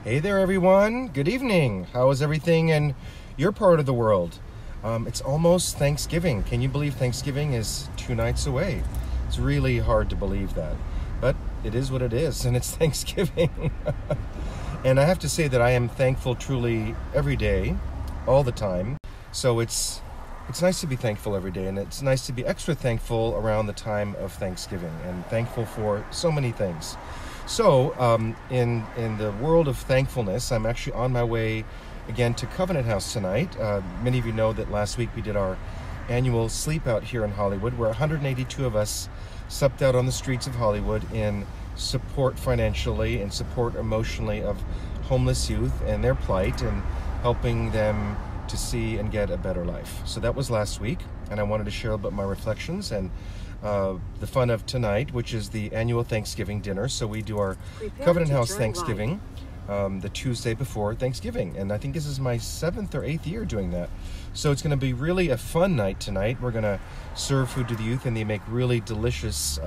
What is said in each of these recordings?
Hey there, everyone. Good evening. How is everything in your part of the world? It's almost Thanksgiving. Can you believe Thanksgiving is 2 nights away? It's really hard to believe that, but it is what it is, and it's Thanksgiving. And I have to say that I am thankful truly every day, all the time. So it's nice to be thankful every day, and it's nice to be extra thankful around the time of Thanksgiving, and thankful for so many things. So in the world of thankfulness, I'm actually on my way again to Covenant House tonight. Many of you know that last week we did our annual sleep out here in Hollywood, where 182 of us slept out on the streets of Hollywood in support financially and support emotionally of homeless youth and their plight, and helping them to see and get a better life. So that was last week, and I wanted to share about my reflections and the fun of tonight, which is the annual Thanksgiving dinner. So we do our Covenant House Thanksgiving the Tuesday before Thanksgiving, and I think this is my 7th or 8th year doing that. So it's going to be really a fun night tonight. We're going to serve food to the youth, and they make really delicious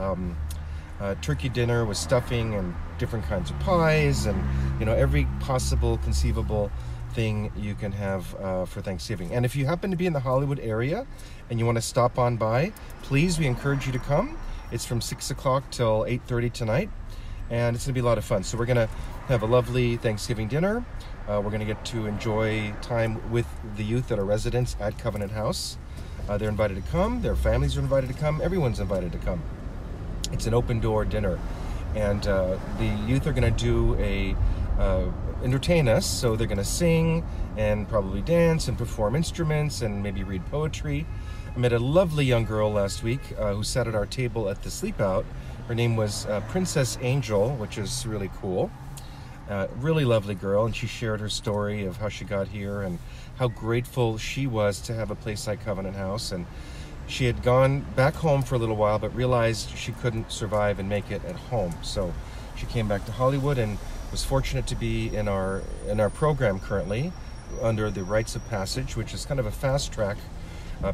turkey dinner with stuffing and different kinds of pies, and every possible conceivable thing you can have for Thanksgiving. And if you happen to be in the Hollywood area and you want to stop on by, please, we encourage you to come. It's from 6 o'clock till 8:30 tonight, and it's gonna be a lot of fun. So we're gonna have a lovely Thanksgiving dinner. We're gonna get to enjoy time with the youth that are residents at Covenant House. They're invited to come, their families are invited to come, everyone's invited to come. It's an open door dinner, and the youth are gonna do entertain us. So they're gonna sing and probably dance and perform instruments and maybe read poetry. I met a lovely young girl last week who sat at our table at the sleep out. Her name was Princess Angel, which is really cool. Really lovely girl, and she shared her story of how she got here and how grateful she was to have a place like Covenant House. And she had gone back home for a little while, but realized she couldn't survive and make it at home. So she came back to Hollywood and was fortunate to be in our program currently under the Rites of Passage, which is kind of a fast track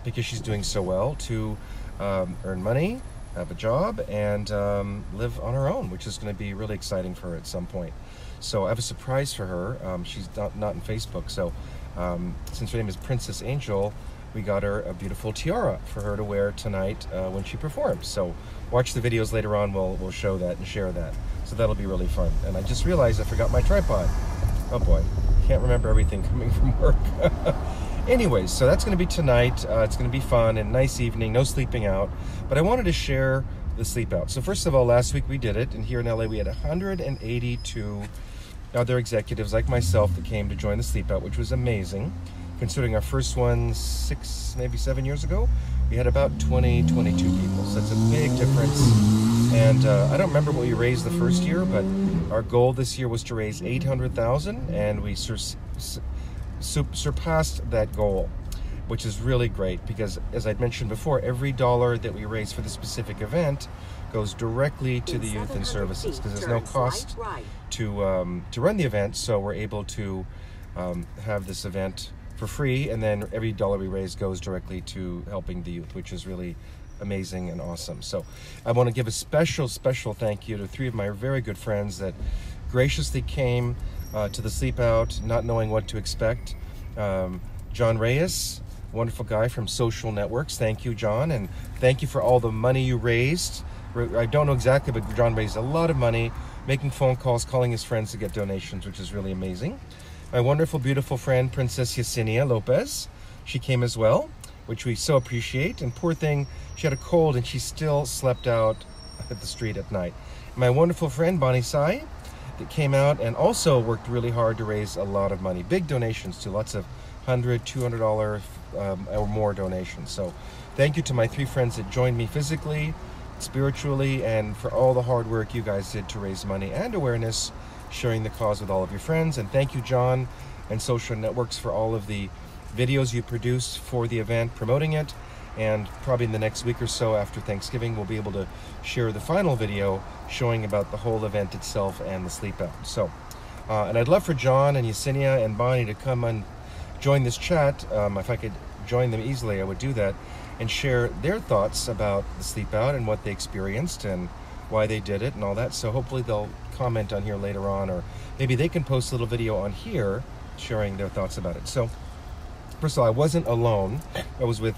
because she's doing so well to earn money, have a job, and live on her own, which is going to be really exciting for her at some point. So I have a surprise for her. She's not in Facebook, so since her name is Princess Angel, we got her a beautiful tiara for her to wear tonight when she performs. So watch the videos later on. We'll show that and share that. So that'll be really fun. And I just realized I forgot my tripod. Oh boy, can't remember everything coming from work. Anyways, so that's going to be tonight. It's going to be fun and nice evening, no sleeping out. But I wanted to share the sleep out. So first of all, last week we did it, and here in LA we had 182 other executives like myself that came to join the sleep out, which was amazing. Considering our first one 6, maybe 7 years ago, we had about 22 people. So that's a big difference. And I don't remember what we raised the first year, but our goal this year was to raise $800,000, and we surpassed that goal, which is really great because, as I'd mentioned before, every dollar that we raise for the specific event goes directly to the youth and services, because there's no cost to run the event. So we're able to have this event for free, and then every dollar we raise goes directly to helping the youth, which is really amazing and awesome. So I want to give a special thank you to 3 of my very good friends that graciously came to the sleep out, not knowing what to expect. John Reyes, wonderful guy from Social Networks. Thank you, John, and thank you for all the money you raised. I don't know exactly, but John raised a lot of money, making phone calls, calling his friends to get donations, which is really amazing. My wonderful, beautiful friend, Princess Yesenia Lopez, she came as well, which we so appreciate. And poor thing, she had a cold and she still slept out at the street at night. My wonderful friend, Bonnie Sai, that came out and also worked really hard to raise a lot of money. Big donations too, lots of $100, $200 or more donations. So thank you to my 3 friends that joined me physically, spiritually, and for all the hard work you guys did to raise money and awareness, sharing the cause with all of your friends. And thank you, John and Social Networks, for all of the videos you produced for the event, promoting it. And probably in the next week or so after Thanksgiving, we'll be able to share the final video showing about the whole event itself and the sleep out. So, and I'd love for John and Yesenia and Bonnie to come and join this chat. If I could join them easily, I would do that, and share their thoughts about the sleep out and what they experienced, and why they did it and all that. So hopefully they'll comment on here later on, or maybe they can post a little video on here sharing their thoughts about it. So first of all, I wasn't alone. I was with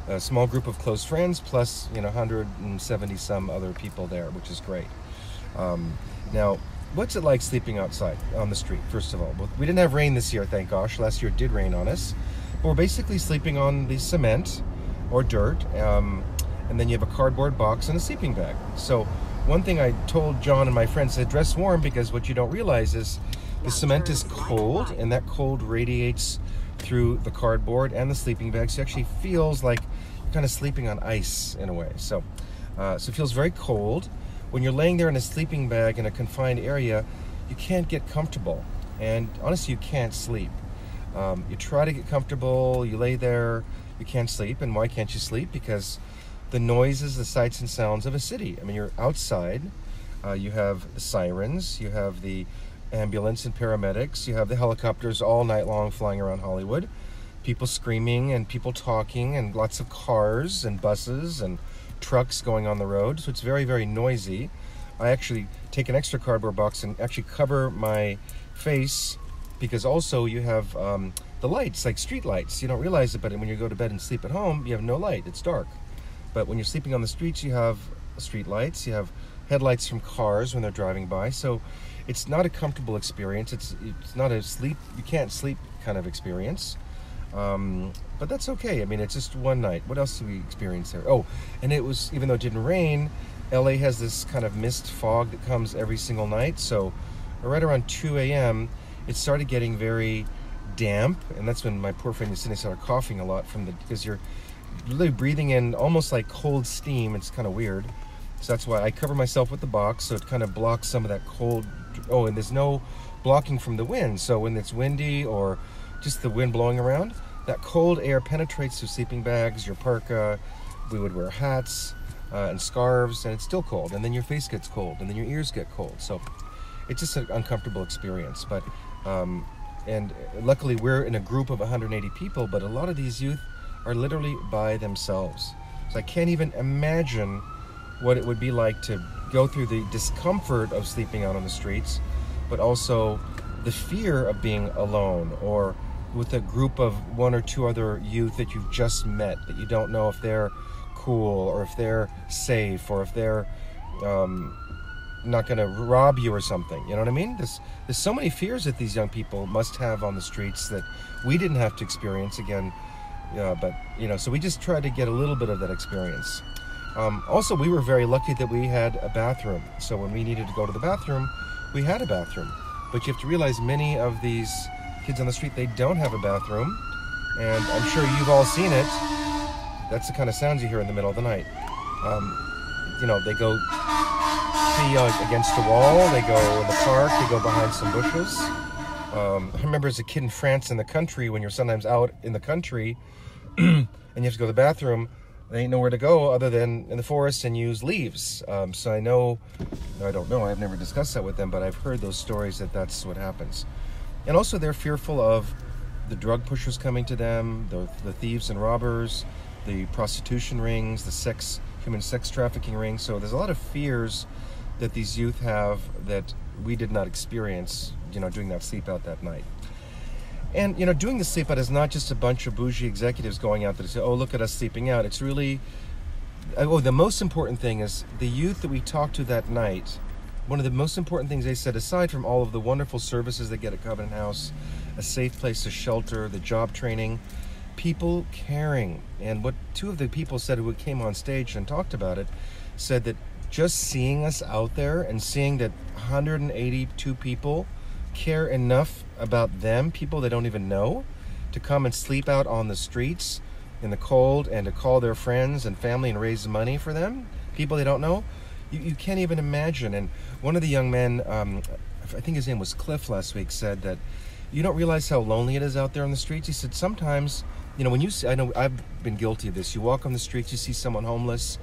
a small group of close friends, plus 170 some other people there, which is great. Now, what's it like sleeping outside on the street? First of all, we didn't have rain this year, thank gosh. Last year it did rain on us, but we're basically sleeping on the cement or dirt, and then you have a cardboard box and a sleeping bag. So one thing I told John and my friends said, dress warm, because what you don't realize is the cement is cold, and that cold radiates through the cardboard and the sleeping bag, so it actually feels like you're kind of sleeping on ice in a way. So it feels very cold. When you're laying there in a sleeping bag in a confined area, you can't get comfortable, and honestly, you can't sleep. You try to get comfortable, you lay there, you can't sleep. And why can't you sleep? Because the noises, the sights and sounds of a city. I mean, you're outside, you have the sirens, you have the ambulance and paramedics, you have the helicopters all night long flying around Hollywood, people screaming and people talking, and lots of cars and buses and trucks going on the road. So it's very, very noisy. I actually take an extra cardboard box and actually cover my face, because also you have the lights, like street lights. You don't realize it, but when you go to bed and sleep at home, you have no light, it's dark. But when you're sleeping on the streets, you have street lights, you have headlights from cars when they're driving by. So it's not a comfortable experience. It's not a sleep, you can't sleep kind of experience. But that's okay. I mean, it's just one night. What else did we experience there? Oh, and it was, even though it didn't rain, LA has this kind of mist fog that comes every single night. So right around 2 a.m., it started getting very damp. And that's when my poor friend Yesenia started coughing a lot because you're literally breathing in almost like cold steam. It's kind of weird. So that's why I cover myself with the box, so it kind of blocks some of that cold. Oh, and there's no blocking from the wind. So when it's windy or just the wind blowing around, that cold air penetrates through sleeping bags, your parka. We would wear hats and scarves, and it's still cold. And then your face gets cold, and then your ears get cold. So it's just an uncomfortable experience. But and luckily we're in a group of 180 people, but a lot of these youth are literally by themselves. So I can't even imagine what it would be like to go through the discomfort of sleeping out on the streets, but also the fear of being alone, or with a group of one or two other youth that you've just met, that you don't know if they're cool or if they're safe or if they're not going to rob you or something. You know what I mean? There's so many fears that these young people must have on the streets that we didn't have to experience again. But so we just tried to get a little bit of that experience. Also, we were very lucky that we had a bathroom. So when we needed to go to the bathroom, we had a bathroom. But you have to realize many of these kids on the street, they don't have a bathroom. And I'm sure you've all seen it. That's the kind of sounds you hear in the middle of the night. They go pee against a wall, they go in the park, they go behind some bushes. I remember as a kid in France in the country, when you're sometimes out in the country and you have to go to the bathroom, there ain't nowhere to go other than in the forest and use leaves. So I don't know, I've never discussed that with them, but I've heard those stories that that's what happens. And also they're fearful of the drug pushers coming to them, the thieves and robbers, the prostitution rings, the human sex trafficking rings. So there's a lot of fears that these youth have that we did not experience, doing that sleep out that night. And, doing the sleep out is not just a bunch of bougie executives going out there to say, oh, look at us sleeping out. It's really, the most important thing is the youth that we talked to that night. One of the most important things they said, aside from all of the wonderful services they get at Covenant House, a safe place to shelter, the job training, people caring. And what two of the people said who came on stage and talked about it, said that just seeing us out there and seeing that 182 people care enough about them, people they don't even know, to come and sleep out on the streets in the cold and to call their friends and family and raise money for them, people they don't know, you can't even imagine. And one of the young men, I think his name was Cliff last week, said that you don't realize how lonely it is out there on the streets. He said sometimes, when you see, I know I've been guilty of this, you walk on the streets, you see someone homeless,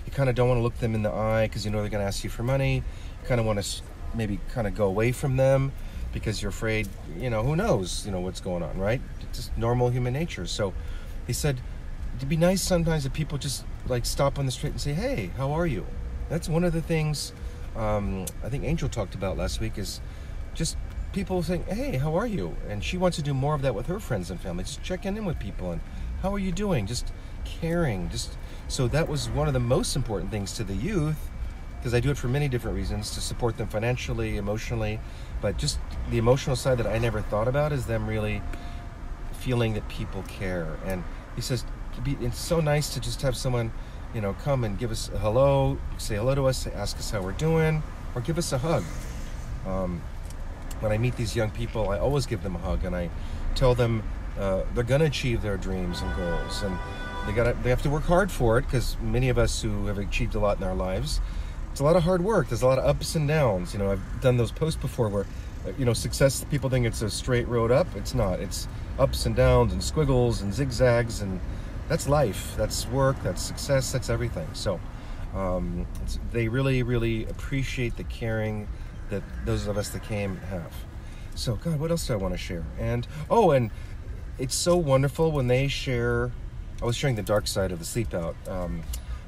you kind of don't want to look them in the eye because they're going to ask you for money. You kind of want to maybe kind of go away from them because you're afraid, who knows, what's going on, right? It's just normal human nature. So he said, it'd be nice sometimes if people just like stop on the street and say, hey, how are you? That's one of the things I think Angel talked about last week, is just people saying, hey, how are you? And she wants to do more of that with her friends and family, just checking in with people and how are you doing? Just caring. So that was one of the most important things to the youth, because I do it for many different reasons, to support them financially, emotionally, but just the emotional side that I never thought about is them really feeling that people care. And he says, it's so nice to just have someone, come and give us a hello, say hello to us, ask us how we're doing, or give us a hug. When I meet these young people, I always give them a hug, and I tell them they're going to achieve their dreams and goals, and they have to work hard for it, because many of us who have achieved a lot in our lives, it's a lot of hard work. There's a lot of ups and downs. I've done those posts before where, success, people think it's a straight road up. It's not. It's ups and downs and squiggles and zigzags, and that's life. That's work. That's success. That's everything. So they really, really appreciate the caring that those of us that came have. So, God, what else do I want to share? And it's so wonderful when they share. I was sharing the dark side of the sleep out.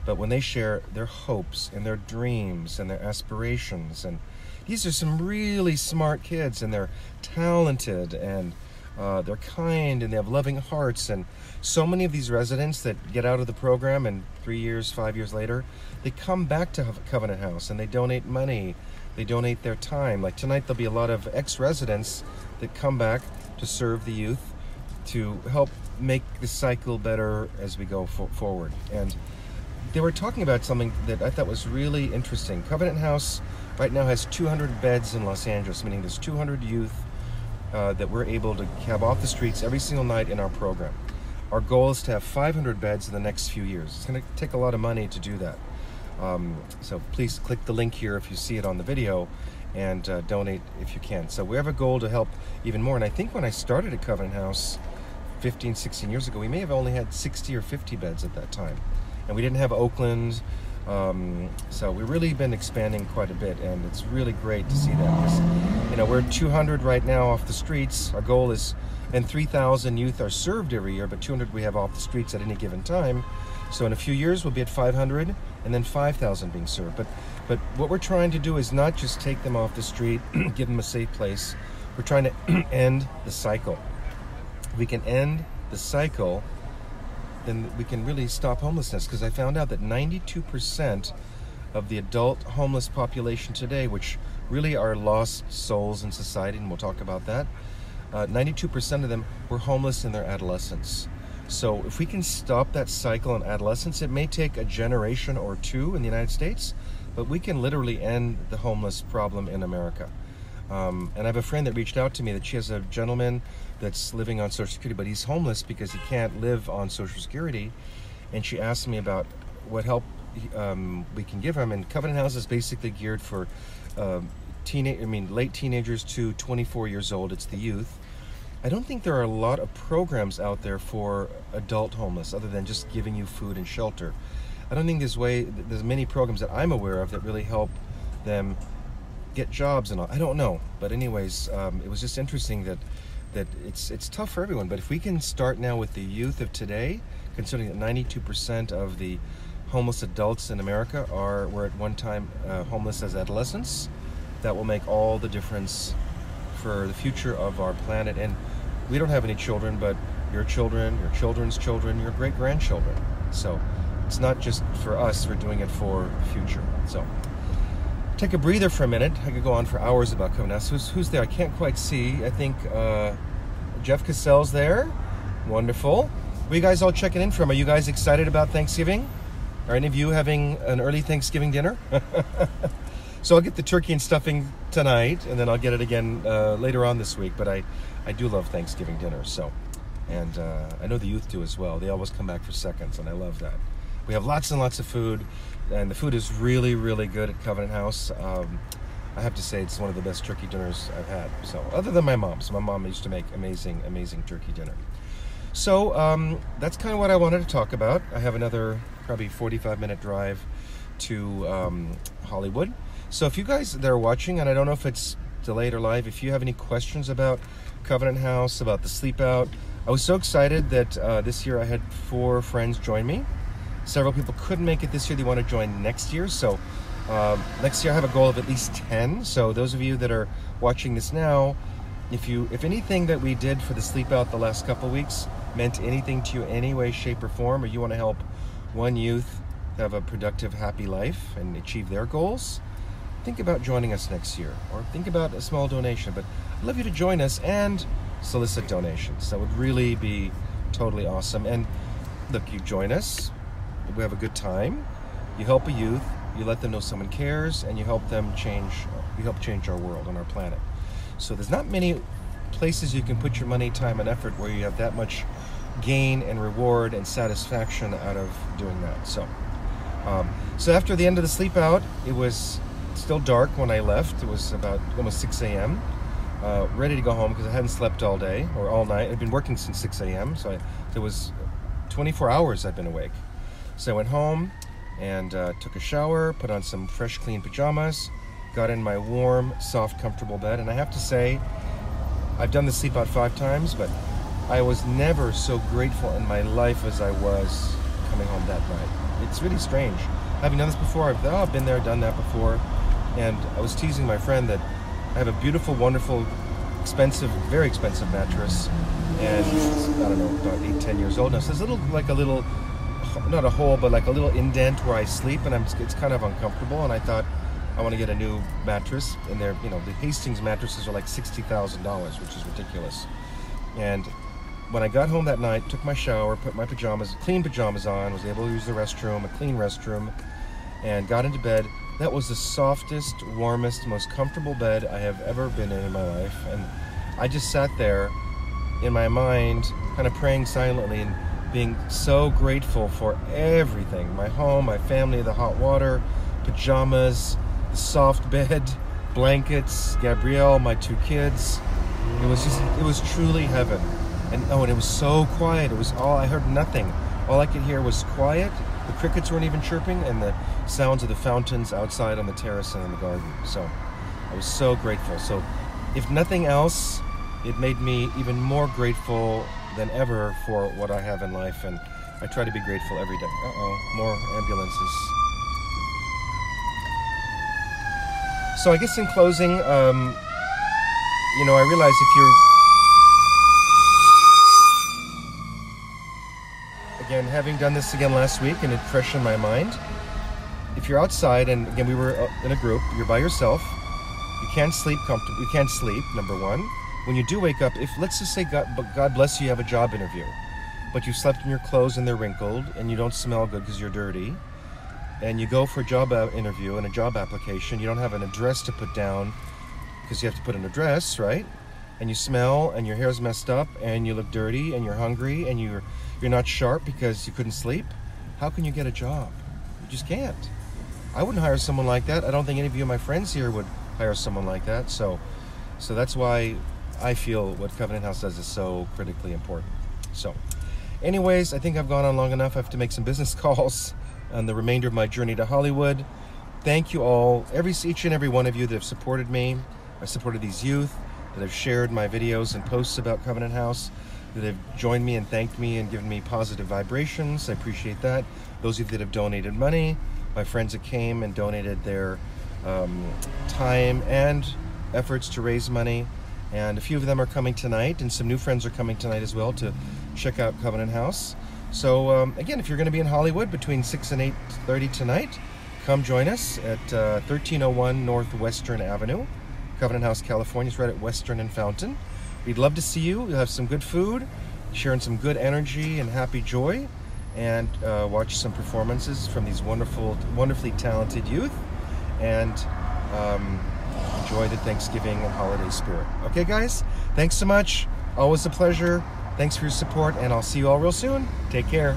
But when they share their hopes and their dreams and their aspirations, and these are some really smart kids, and they're talented, and they're kind, and they have loving hearts, and so many of these residents that get out of the program and 3 years, 5 years later, they come back to Covenant House and they donate money, they donate their time. Like tonight, there'll be a lot of ex-residents that come back to serve the youth, to help make the cycle better as we go forward. And they were talking about something that I thought was really interesting. Covenant House right now has 200 beds in Los Angeles, meaning there's 200 youth that we're able to have off the streets every single night in our program. Our goal is to have 500 beds in the next few years. It's going to take a lot of money to do that. So please click the link here if you see it on the video, and donate if you can. So we have a goal to help even more. And I think when I started at Covenant House 15, 16 years ago, we may have only had 60 or 50 beds at that time. And we didn't have Oakland, so we've really been expanding quite a bit, and it's really great to see that. Because, we're 200 right now off the streets. Our goal is, and 3,000 youth are served every year, but 200 we have off the streets at any given time. So in a few years we'll be at 500, and then 5,000 being served. But what we're trying to do is not just take them off the street, give them a safe place. We're trying to end the cycle. If we can end the cycle, then we can really stop homelessness, because I found out that 92% of the adult homeless population today, which really are lost souls in society, and we'll talk about that, 92% of them were homeless in their adolescence. So if we can stop that cycle in adolescence, it may take a generation or two in the United States, but we can literally end the homeless problem in America. And I have a friend that reached out to me that she has a gentleman that's living on Social Security, but he's homeless because he can't live on Social Security. And she asked me about what help we can give him. And Covenant House is basically geared for late teenagers to 24 years old. It's the youth. I don't think there are a lot of programs out there for adult homeless other than just giving you food and shelter. I don't think there's many programs that I'm aware of that really help them get jobs and all. I don't know, but anyways, it was just interesting that it's tough for everyone. But if we can start now with the youth of today, considering that 92% of the homeless adults in America were at one time homeless as adolescents, that will make all the difference for the future of our planet. And we don't have any children, but your children, your children's children, your great-grandchildren. So it's not just for us, we're doing it for the future. So take a breather for a minute. I could go on for hours about Covenant House. Who's there? I can't quite see. I think Jeff Cassell's there. Wonderful. Where are you guys all checking in from? Are you guys excited about Thanksgiving? Are any of you having an early Thanksgiving dinner? So I'll get the turkey and stuffing tonight, and then I'll get it again later on this week. But I do love Thanksgiving dinner. So, and I know the youth do as well. They always come back for seconds, and I love that. We have lots and lots of food, and the food is really, really good at Covenant House. I have to say it's one of the best turkey dinners I've had. So, other than my mom. So my mom used to make amazing, amazing turkey dinner. So that's kind of what I wanted to talk about. I have another probably 45-minute drive to Hollywood. So if you guys that are watching, and I don't know if it's delayed or live, if you have any questions about Covenant House, about the sleep out, I was so excited that this year I had 4 friends join me. Several people couldn't make it this year. They want to join next year. So Next year I have a goal of at least 10. So those of you that are watching this now, if anything that we did for the sleep out the last couple weeks meant anything to you in any way, shape, or form, or you want to help one youth have a productive, happy life and achieve their goals, think about joining us next year, or think about a small donation. But I'd love you to join us and solicit donations. That would really be totally awesome. And look, you join us, we have a good time, you help a youth, you let them know someone cares, and you help them change, you help change our world and our planet. So there's not many places you can put your money, time, and effort where you have that much gain and reward and satisfaction out of doing that. So after the end of the sleep out, it was still dark when I left. It was about almost 6 a.m. Ready to go home because I hadn't slept all day or all night. I'd been working since 6 a.m. So it was 24 hours I'd been awake. So I went home and took a shower, put on some fresh, clean pajamas, got in my warm, soft, comfortable bed. And I have to say, I've done the sleep out 5 times, but I was never so grateful in my life as I was coming home that night. It's really strange. Having done this before, I've been there, done that before. And I was teasing my friend that I have a beautiful, wonderful, expensive, very expensive mattress. And it's, I don't know, about 8, 10 years old now. So there's like a little, not a hole, but like a little indent where I sleep, and it's kind of uncomfortable. And I thought, I want to get a new mattress. And they're, the Hastings mattresses are like $60,000, which is ridiculous. And when I got home that night, took my shower, put my pajamas, clean pajamas on, was able to use the restroom, a clean restroom, and got into bed. That was the softest, warmest, most comfortable bed I have ever been in my life. And I just sat there in my mind, kind of praying silently and being so grateful for everything. My home, my family, the hot water, pajamas, the soft bed, blankets, Gabrielle, my 2 kids. It was truly heaven. And it was so quiet. I heard nothing. All I could hear was quiet. The crickets weren't even chirping, and the sounds of the fountains outside on the terrace and in the garden. So I was so grateful. So if nothing else, it made me even more grateful than ever for what I have in life. And I try to be grateful every day. More ambulances. So I guess in closing, I realize if you're, again, having done this again last week and it fresh in my mind, if you're outside, and again, we were in a group, you're by yourself, you can't sleep comfortably, you can't sleep, number one. When you do wake up, if, let's just say, God bless you, you have a job interview, but you slept in your clothes and they're wrinkled, and you don't smell good because you're dirty, and you go for a job interview and a job application, you don't have an address to put down, because you have to put an address, right? And you smell, and your hair's messed up, and you look dirty, and you're hungry, and you're not sharp because you couldn't sleep, how can you get a job? You just can't. I wouldn't hire someone like that. I don't think any of you, my friends here, would hire someone like that. So that's why I feel what Covenant House does is so critically important. So anyways, I think I've gone on long enough. I have to make some business calls on the remainder of my journey to Hollywood. Thank you all, each and every one of you that have supported me. I supported these youth, that have shared my videos and posts about Covenant House, that have joined me and thanked me and given me positive vibrations. I appreciate that. Those of you that have donated money, my friends that came and donated their time and efforts to raise money. And a few of them are coming tonight, and some new friends are coming tonight as well to check out Covenant House. So again, if you're going to be in Hollywood between 6 and 8:30 tonight, come join us at 1301 North Western Avenue, Covenant House, California. It's right at Western and Fountain. We'd love to see you. We'll have some good food, sharing some good energy and happy joy, and watch some performances from these wonderfully talented youth, and enjoy the Thanksgiving and holiday spirit. Okay, guys? Thanks so much. Always a pleasure. Thanks for your support, and I'll see you all real soon. Take care.